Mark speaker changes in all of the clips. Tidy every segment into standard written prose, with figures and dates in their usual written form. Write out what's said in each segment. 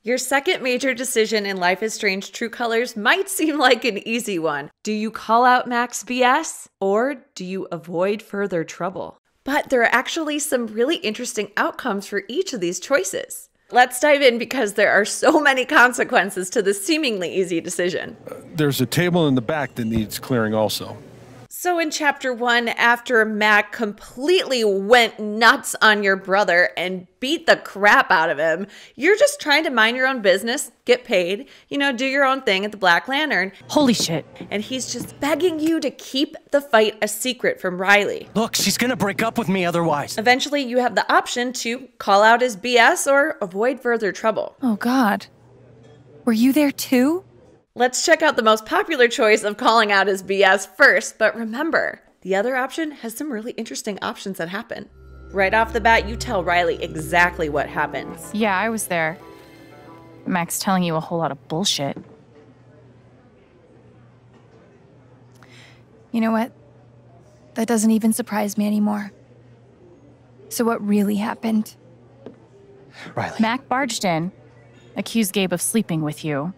Speaker 1: Your second major decision in Life is Strange True Colors might seem like an easy one. Do you call out Mac's BS or do you avoid further trouble? But there are actually some really interesting outcomes for each of these choices. Let's dive in because there are so many consequences to this seemingly easy decision.
Speaker 2: There's a table in the back that needs clearing also.
Speaker 1: So in Chapter 1, after Mac completely went nuts on your brother and beat the crap out of him, you're just trying to mind your own business, get paid, do your own thing at the Black Lantern.
Speaker 3: Holy shit.
Speaker 1: And he's just begging you to keep the fight a secret from Riley.
Speaker 4: Look, she's gonna break up with me otherwise.
Speaker 1: Eventually, you have the option to call out his BS or avoid further trouble.
Speaker 3: Oh God. Were you there too?
Speaker 1: Let's check out the most popular choice of calling out his BS first, but remember, the other option has some really interesting options that happen. Right off the bat, you tell Riley exactly what happens.
Speaker 3: Yeah, I was there. Mac's telling you a whole lot of bullshit. You know what? That doesn't even surprise me anymore. So what really happened?
Speaker 4: Riley.
Speaker 3: Mac barged in, accused Gabe of sleeping with you,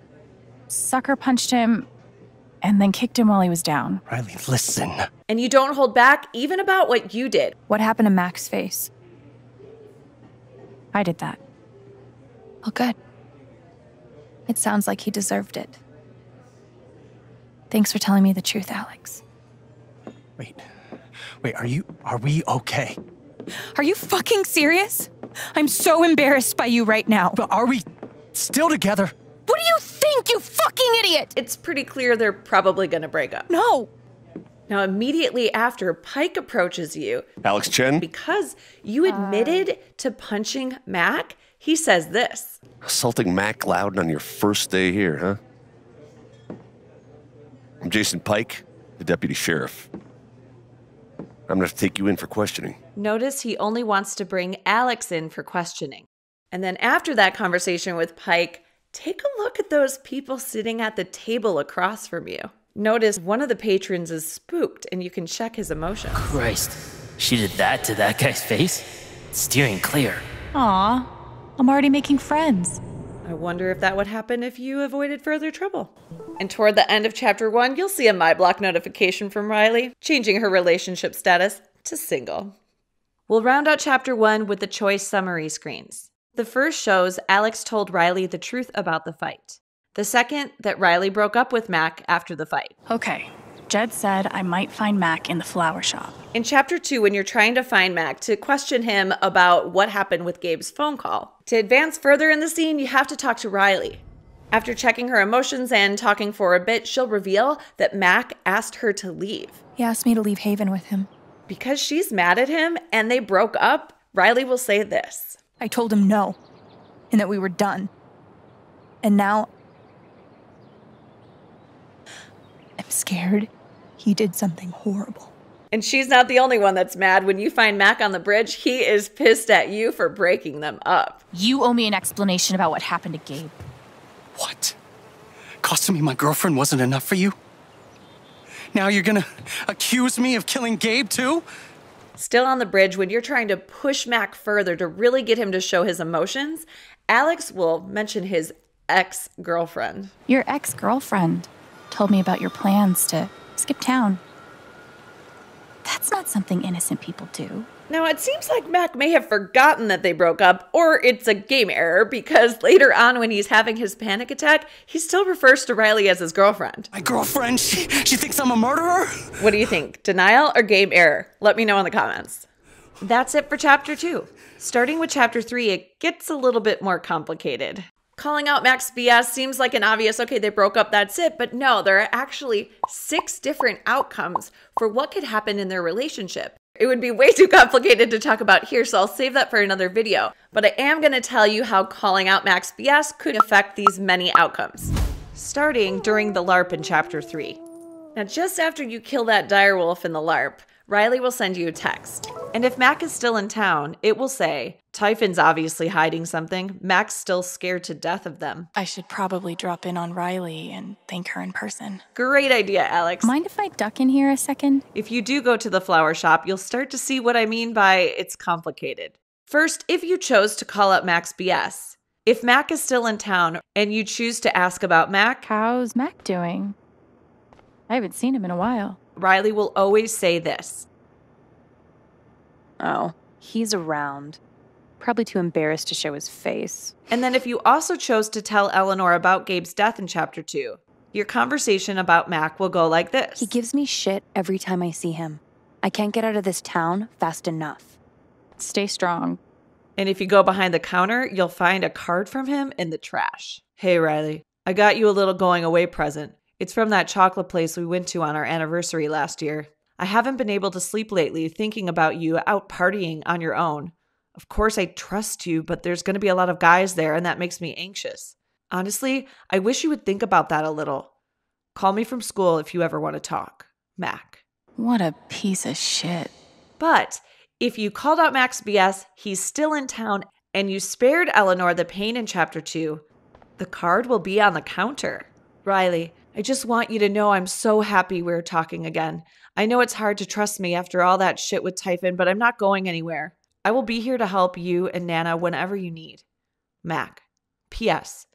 Speaker 3: sucker punched him, and then kicked him while he was down.
Speaker 4: Riley, listen.
Speaker 1: And you don't hold back even about what you did.
Speaker 3: What happened to Mac's face? I did that. Oh, good. It sounds like he deserved it. Thanks for telling me the truth, Alex.
Speaker 4: Wait, are we okay?
Speaker 3: Are you fucking serious? I'm so embarrassed by you right now.
Speaker 4: But are we still together?
Speaker 3: What do you think, you fucking idiot?
Speaker 1: It's pretty clear they're probably gonna break up.
Speaker 3: No.
Speaker 1: Now, immediately after, Pike approaches you.
Speaker 5: Alex Chen?
Speaker 1: Because you admitted to punching Mac, he says this.
Speaker 5: Assaulting Mac Loudon on your first day here, huh? I'm Jason Pike, the deputy sheriff. I'm gonna have to take you in for questioning.
Speaker 1: Notice he only wants to bring Alex in for questioning. And then after that conversation with Pike, take a look at those people sitting at the table across from you. Notice one of the patrons is spooked, and you can check his emotions.
Speaker 6: Christ, she did that to that guy's face? Steering clear.
Speaker 3: Aw, I'm already making friends.
Speaker 1: I wonder if that would happen if you avoided further trouble. And toward the end of Chapter 1, you'll see a MyBlock notification from Riley, changing her relationship status to single. We'll round out Chapter 1 with the choice summary screens. The first shows Alex told Riley the truth about the fight. The second, that Riley broke up with Mac after the fight.
Speaker 3: Okay, Jed said I might find Mac in the flower shop.
Speaker 1: In Chapter 2, when you're trying to find Mac to question him about what happened with Gabe's phone call. To advance further in the scene, you have to talk to Riley. After checking her emotions and talking for a bit, she'll reveal that Mac asked her to leave.
Speaker 3: He asked me to leave Haven with him.
Speaker 1: Because she's mad at him and they broke up, Riley will say this.
Speaker 3: I told him no, and that we were done. And now, I'm scared he did something horrible.
Speaker 1: And she's not the only one that's mad. When you find Mac on the bridge, he is pissed at you for breaking them up.
Speaker 3: You owe me an explanation about what happened to Gabe.
Speaker 4: What? Costing me my girlfriend wasn't enough for you? Now you're gonna accuse me of killing Gabe too?
Speaker 1: Still on the bridge, when you're trying to push Mac further to really get him to show his emotions, Alex will mention his ex-girlfriend.
Speaker 3: Your ex-girlfriend told me about your plans to skip town. That's not something innocent people do.
Speaker 1: Now, it seems like Mac may have forgotten that they broke up, or it's a game error, because later on when he's having his panic attack, he still refers to Riley as his girlfriend.
Speaker 4: My girlfriend? She thinks I'm a murderer?
Speaker 1: What do you think? Denial or game error? Let me know in the comments. That's it for Chapter 2. Starting with Chapter 3, it gets a little bit more complicated. Calling out Mac's BS seems like an obvious, okay, they broke up, that's it. But no, there are actually 6 different outcomes for what could happen in their relationship. It would be way too complicated to talk about here, so I'll save that for another video. But I am going to tell you how calling out Mac's BS could affect these many outcomes. Starting during the LARP in Chapter 3. Now, just after you kill that direwolf in the LARP, Riley will send you a text. And if Mac is still in town, it will say, Typhon's obviously hiding something. Mac's still scared to death of them.
Speaker 3: I should probably drop in on Riley and thank her in person.
Speaker 1: Great idea, Alex.
Speaker 3: Mind if I duck in here a second?
Speaker 1: If you do go to the flower shop, you'll start to see what I mean by it's complicated. First, if you chose to call up Mac's BS, If Mac is still in town and you choose to ask about Mac,
Speaker 3: How's Mac doing? I haven't seen him in a while.
Speaker 1: Riley will always say this.
Speaker 7: Oh, he's around. Probably too embarrassed to show his face.
Speaker 1: And then if you also chose to tell Eleanor about Gabe's death in Chapter 2, your conversation about Mac will go like this.
Speaker 7: He gives me shit every time I see him. I can't get out of this town fast enough.
Speaker 3: Stay strong.
Speaker 1: And if you go behind the counter, you'll find a card from him in the trash. Hey, Riley, I got you a little going away present. It's from that chocolate place we went to on our anniversary last year. I haven't been able to sleep lately thinking about you out partying on your own. Of course, I trust you, but there's going to be a lot of guys there, and that makes me anxious. Honestly, I wish you would think about that a little. Call me from school if you ever want to talk. Mac.
Speaker 3: What a piece of shit.
Speaker 1: But if you called out Mac's BS, he's still in town, and you spared Eleanor the pain in Chapter 2, the card will be on the counter. Riley, I just want you to know I'm so happy we're talking again. I know it's hard to trust me after all that shit with Typhon, but I'm not going anywhere. I will be here to help you and Nana whenever you need. Mac. P.S.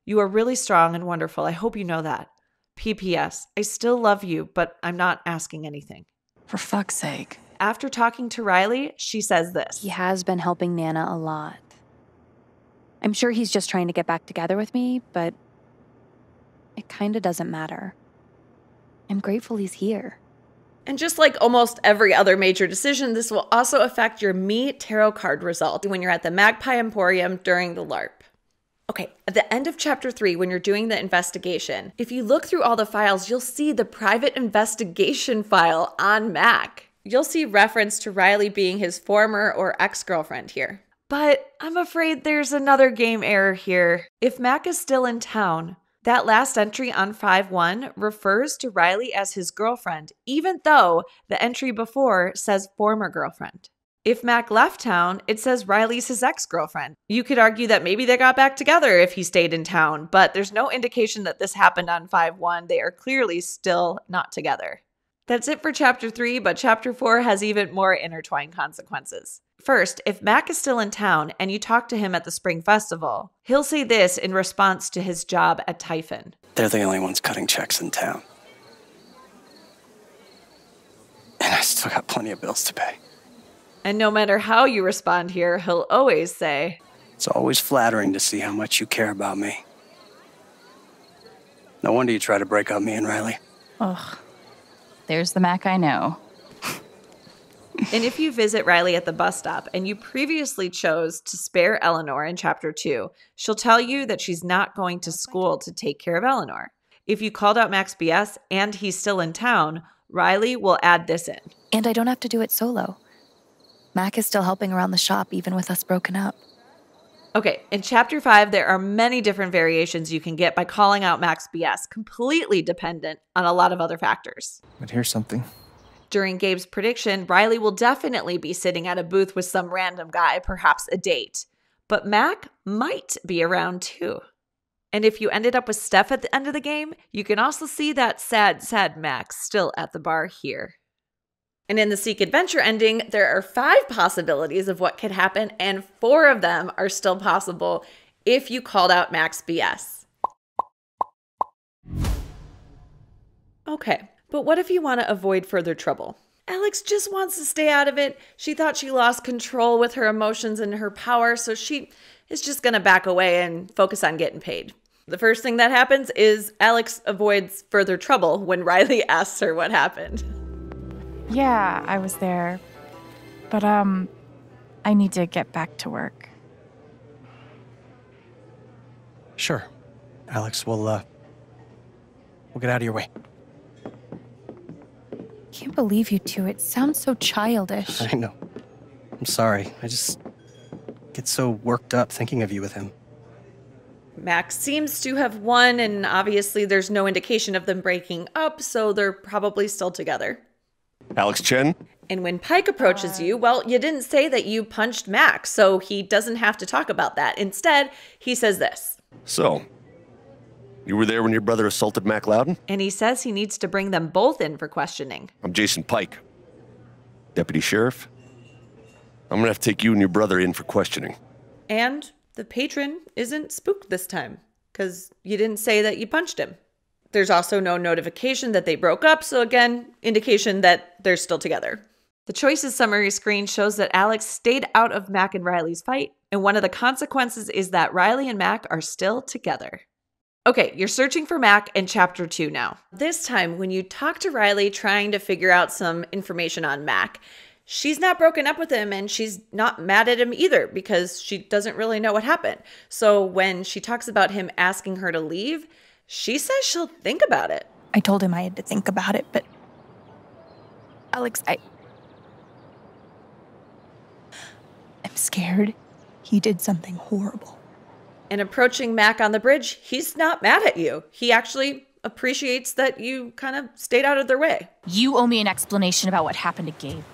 Speaker 1: You are really strong and wonderful. I hope you know that. P.P.S. I still love you, but I'm not asking anything.
Speaker 3: For fuck's sake.
Speaker 1: After talking to Riley, she says this.
Speaker 7: He has been helping Nana a lot. I'm sure he's just trying to get back together with me, but it kind of doesn't matter. I'm grateful he's here.
Speaker 1: And just like almost every other major decision, this will also affect your Me tarot card result when you're at the Magpie Emporium during the LARP. Okay, at the end of Chapter 3, when you're doing the investigation, if you look through all the files, you'll see the private investigation file on Mac. You'll see reference to Riley being his former or ex-girlfriend here. But I'm afraid there's another game error here. If Mac is still in town, that last entry on 5-1 refers to Riley as his girlfriend, even though the entry before says former girlfriend. If Mac left town, it says Riley's his ex-girlfriend. You could argue that maybe they got back together if he stayed in town, but there's no indication that this happened on 5-1. They are clearly still not together. That's it for Chapter 3, but Chapter 4 has even more intertwined consequences. First, if Mac is still in town and you talk to him at the Spring Festival, he'll say this in response to his job at Typhon.
Speaker 4: They're the only ones cutting checks in town. And I still got plenty of bills to pay.
Speaker 1: And no matter how you respond here, he'll always say,
Speaker 4: It's always flattering to see how much you care about me. No wonder you try to break up me and Riley.
Speaker 3: Ugh. There's the Mac I know.
Speaker 1: And if you visit Riley at the bus stop and you previously chose to spare Eleanor in Chapter 2, she'll tell you that she's not going to school to take care of Eleanor. If you called out Mac's BS and he's still in town, Riley will add this in.
Speaker 7: And I don't have to do it solo. Mac is still helping around the shop even with us broken up.
Speaker 1: Okay, in Chapter 5, there are many different variations you can get by calling out Mac's BS, completely dependent on a lot of other factors.
Speaker 2: But here's something.
Speaker 1: During Gabe's prediction, Riley will definitely be sitting at a booth with some random guy, perhaps a date. But Mac might be around too. And if you ended up with Steph at the end of the game, you can also see that sad Mac still at the bar here. And in the Seek Adventure ending, there are 5 possibilities of what could happen, and 4 of them are still possible if you called out Mac's BS. Okay, but what if you want to avoid further trouble? Alex just wants to stay out of it. She thought she lost control with her emotions and her power, so she is just going to back away and focus on getting paid. The first thing that happens is Alex avoids further trouble when Riley asks her what happened.
Speaker 3: Yeah, I was there. But, I need to get back to work.
Speaker 4: Sure. Alex, we'll get out of your way.
Speaker 7: Can't believe you two. It sounds so childish.
Speaker 4: I know. I'm sorry. I just get so worked up thinking of you with him.
Speaker 1: Max seems to have won, and obviously there's no indication of them breaking up, so they're probably still together.
Speaker 5: Alex Chen?
Speaker 1: And when Pike approaches you, well, you didn't say that you punched Max, so he doesn't have to talk about that. Instead, he says this.
Speaker 5: So, you were there when your brother assaulted Mac Loudon?
Speaker 1: And he says he needs to bring them both in for questioning.
Speaker 5: I'm Jason Pike, deputy sheriff. I'm gonna have to take you and your brother in for questioning.
Speaker 1: And The patron isn't spooked this time because you didn't say that you punched him. There's also no notification that they broke up, so again, indication that they're still together. The choices summary screen shows that Alex stayed out of Mac and Riley's fight, and one of the consequences is that Riley and Mac are still together. Okay, you're searching for Mac in Chapter 2 now. This time, when you talk to Riley trying to figure out some information on Mac, she's not broken up with him and she's not mad at him either because she doesn't really know what happened. So when she talks about him asking her to leave, she says she'll think about it.
Speaker 3: I told him I had to think about it, but Alex, I'm scared he did something horrible.
Speaker 1: And approaching Mac on the bridge, he's not mad at you. He actually appreciates that you kind of stayed out of their way.
Speaker 3: You owe me an explanation about what happened to Gabe.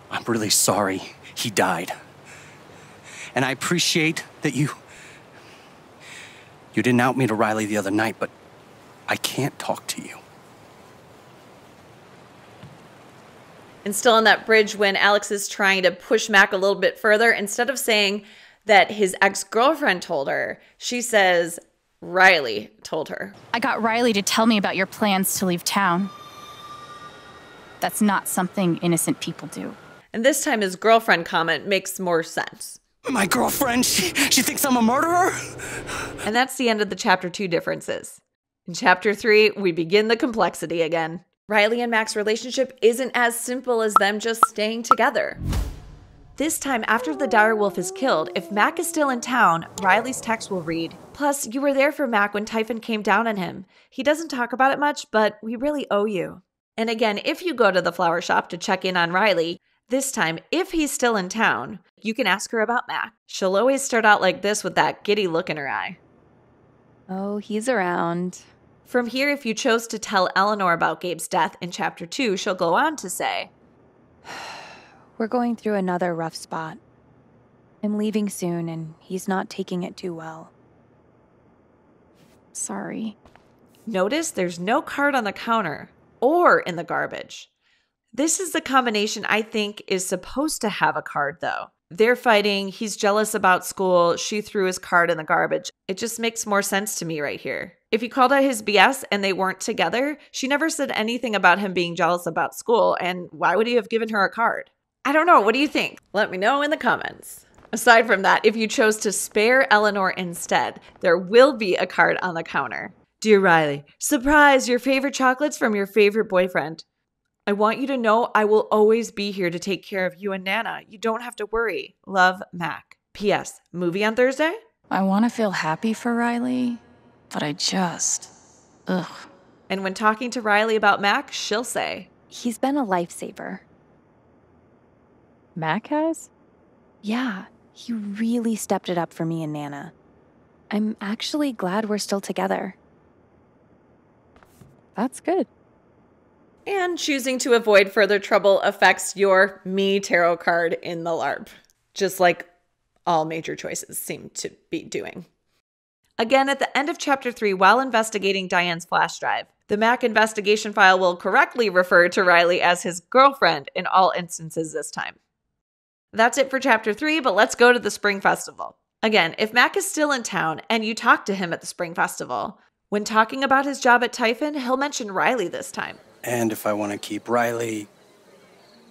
Speaker 4: I'm really sorry he died. And I appreciate that you didn't out me to Riley the other night, but I can't talk to you.
Speaker 1: And still on that bridge, when Alex is trying to push Mac a little bit further, instead of saying that his ex-girlfriend told her, she says Riley told her.
Speaker 3: I got Riley to tell me about your plans to leave town. That's not something innocent people do.
Speaker 1: And this time his girlfriend comment makes more sense.
Speaker 4: My girlfriend, she thinks I'm a murderer?
Speaker 1: And that's the end of the Chapter 2 differences. In Chapter 3, we begin the complexity again. Riley and Mac's relationship isn't as simple as them just staying together. This time, after the dire wolf is killed, if Mac is still in town, Riley's text will read, "Plus, you were there for Mac when Typhon came down on him. He doesn't talk about it much, but we really owe you." And again, if you go to the flower shop to check in on Riley, this time, if he's still in town, you can ask her about Mac. She'll always start out like this with that giddy look in her eye.
Speaker 7: Oh, he's around.
Speaker 1: From here, if you chose to tell Eleanor about Gabe's death in Chapter 2, she'll go on to say,
Speaker 7: We're going through another rough spot. I'm leaving soon, and he's not taking it too well.
Speaker 3: Sorry.
Speaker 1: Notice there's no card on the counter or in the garbage. This is the combination I think is supposed to have a card, though. They're fighting, he's jealous about school, she threw his card in the garbage. It just makes more sense to me right here. If you called out his BS and they weren't together, she never said anything about him being jealous about school, and why would he have given her a card? I don't know, what do you think? Let me know in the comments. Aside from that, if you chose to spare Eleanor instead, there will be a card on the counter. Dear Riley, surprise, your favorite chocolates from your favorite boyfriend. I want you to know I will always be here to take care of you and Nana. You don't have to worry. Love, Mac. P.S. Movie on Thursday?
Speaker 3: I want to feel happy for Riley, but ugh.
Speaker 1: And when talking to Riley about Mac, she'll say,
Speaker 7: He's been a lifesaver.
Speaker 3: Mac has?
Speaker 7: Yeah, he really stepped it up for me and Nana. I'm actually glad we're still together.
Speaker 3: That's good.
Speaker 1: And choosing to avoid further trouble affects your me tarot card in the LARP, just like all major choices seem to be doing. Again, at the end of Chapter 3, while investigating Diane's flash drive, the Mac investigation file will correctly refer to Riley as his girlfriend in all instances this time. That's it for Chapter 3, but let's go to the Spring Festival. Again, if Mac is still in town and you talk to him at the Spring Festival, when talking about his job at Typhon, he'll mention Riley this time.
Speaker 4: And if I want to keep Riley,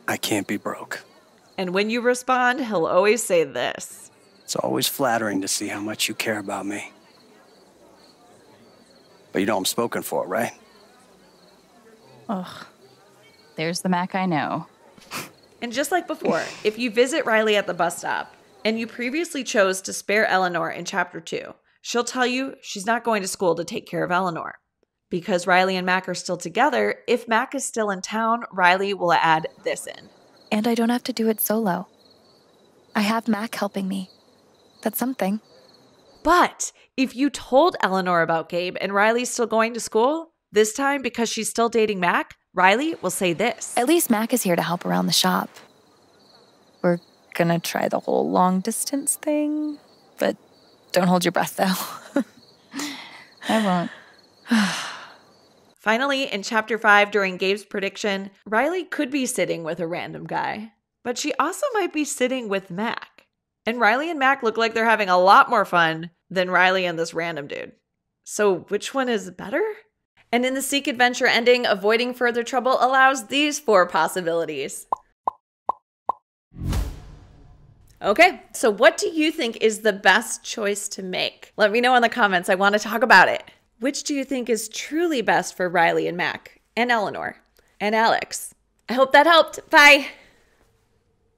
Speaker 4: I can't be broke.
Speaker 1: And when you respond, he'll always say this.
Speaker 4: It's always flattering to see how much you care about me. But you know I'm spoken for, right?
Speaker 3: Ugh. There's the Mac I know.
Speaker 1: And just like before, if you visit Riley at the bus stop and you previously chose to spare Eleanor in Chapter 2, she'll tell you she's not going to school to take care of Eleanor. Because Riley and Mac are still together, if Mac is still in town, Riley will add this in.
Speaker 7: And I don't have to do it solo. I have Mac helping me. That's something.
Speaker 1: But if you told Eleanor about Gabe and Riley's still going to school, this time because she's still dating Mac, Riley will say this.
Speaker 7: At least Mac is here to help around the shop. We're gonna try the whole long distance thing, but don't hold your breath though.
Speaker 3: I won't.
Speaker 1: Finally, in Chapter 5, during Gabe's prediction, Riley could be sitting with a random guy, but she also might be sitting with Mac. And Riley and Mac look like they're having a lot more fun than Riley and this random dude. So which one is better? And in the Seek Adventure ending, avoiding further trouble allows these 4 possibilities. Okay, so what do you think is the best choice to make? Let me know in the comments. I want to talk about it. Which do you think is truly best for Riley and Mac and Eleanor and Alex? I hope that helped. Bye.